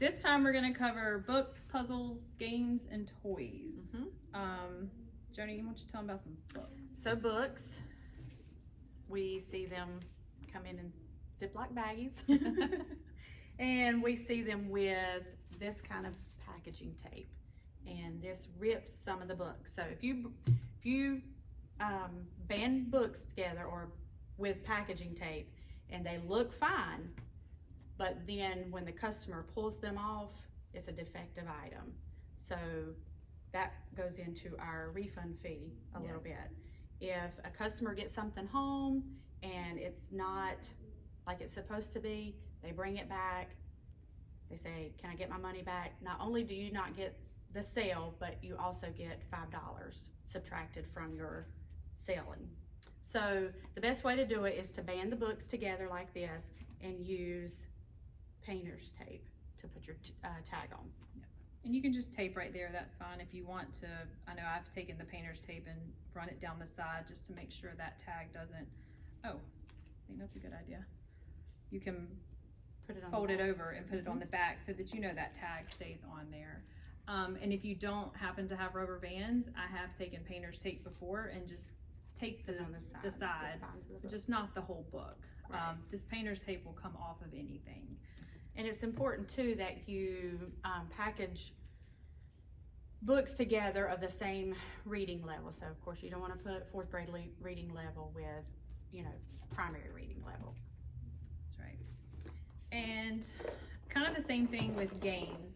this time we're going to cover books, puzzles, games, and toys. Joni, you want to tell them about some books? So books, we see them come in Ziploc baggies. And we see them with this kind of packaging tape. And this rips some of the books. So if you band books together or with packaging tape and they look fine, but then when the customer pulls them off, it's a defective item. So that goes into our refund fee a little bit. If a customer gets something home and it's not like it's supposed to be, they bring it back, they say, can I get my money back? Not only do you not get the sale, but you also get $5 subtracted from your selling. So the best way to do it is to band the books together like this and use painter's tape to put your tag on. And you can just tape right there, that's fine. If you want to, I know I've taken the painter's tape and run it down the side just to make sure that tag doesn't, I think that's a good idea. You can Put it on fold it over and put it on the back so that you know that tag stays on there. And if you don't happen to have rubber bands, I have taken painter's tape before and just tape the side, just not the whole book. Right. This painter's tape will come off of anything. And it's important too that you package books together of the same reading level. So of course you don't want to put fourth grade reading level with, you know, primary reading level. That's right. And kind of the same thing with games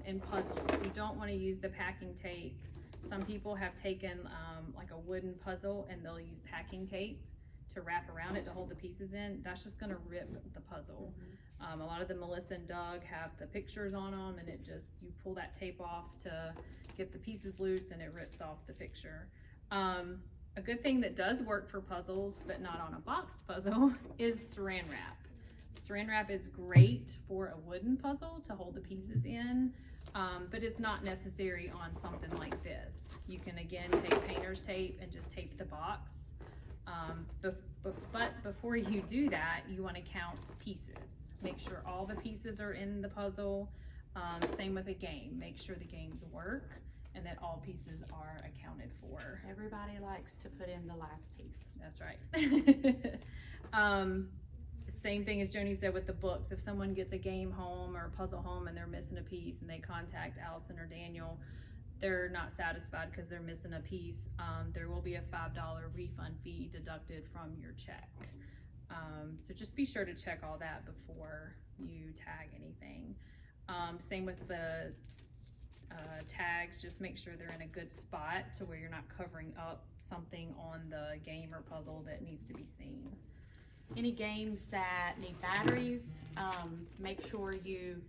and puzzles. You don't want to use the packing tape. Some people have taken like a wooden puzzle and they'll use packing tape to wrap around it to hold the pieces in. That's just going to rip the puzzle. A lot of the Melissa and Doug have the pictures on them, and it just, you pull that tape off to get the pieces loose and it rips off the picture. A good thing that does work for puzzles, but not on a boxed puzzle, is saran wrap. Saran wrap is great for a wooden puzzle to hold the pieces in, but it's not necessary on something like this. You can again take painter's tape and just tape the box. But before you do that, you want to count pieces. Make sure all the pieces are in the puzzle. Same with a game. Make sure the games work and that all pieces are accounted for. Everybody likes to put in the last piece. That's right. Same thing as Joni said with the books. If someone gets a game home or a puzzle home and they're missing a piece and they contact Allison or Daniel, they're not satisfied because they're missing a piece, there will be a $5 refund fee deducted from your check. So just be sure to check all that before you tag anything. Same with the tags, just make sure they're in a good spot to where you're not covering up something on the game or puzzle that needs to be seen. Any games that need batteries, make sure you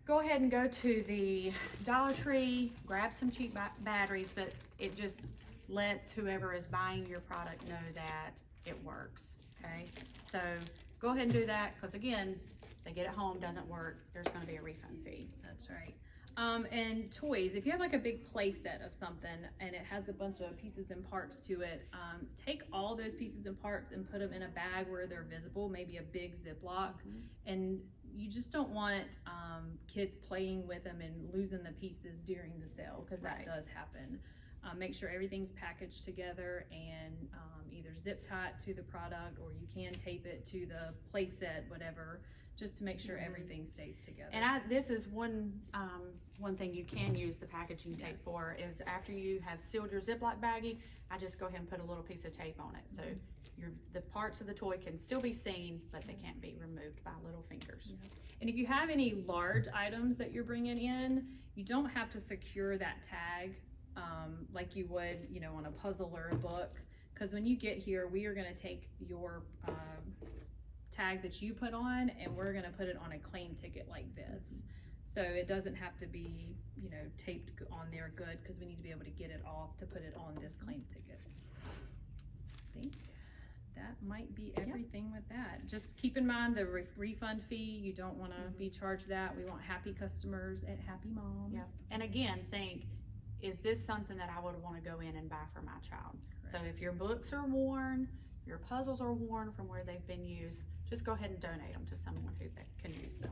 go ahead and go to the Dollar Tree, grab some cheap batteries, but it just lets whoever is buying your product know that it works, okay? So go ahead and do that, because again, they get it home, doesn't work, there's gonna be a refund fee. That's right. And toys, if you have like a big play set of something and it has a bunch of pieces and parts to it, take all those pieces and parts and put them in a bag where they're visible, maybe a big Ziploc, and you just don't want kids playing with them and losing the pieces during the sale, because that does happen. Make sure everything's packaged together and either zip tie to the product, or you can tape it to the play set, whatever, just to make sure everything stays together. And this is one thing you can use the packaging tape for, is after you have sealed your Ziploc baggie, I just go ahead and put a little piece of tape on it. So the parts of the toy can still be seen, but they can't be removed by little fingers. And if you have any large items that you're bringing in, you don't have to secure that tag like you would, you know, on a puzzle or a book. Because when you get here, we are going to take your tag that you put on and we're going to put it on a claim ticket like this. So it doesn't have to be, you know, taped on there good, because we need to be able to get it off to put it on this claim ticket. I think that might be everything with that. Just keep in mind the refund fee. You don't want to be charged that. We want happy customers at Happy Moms. Yeah. And again, think, is this something that I would want to go in and buy for my child? Correct. So if your books are worn, your puzzles are worn from where they've been used, just go ahead and donate them to someone who can use them.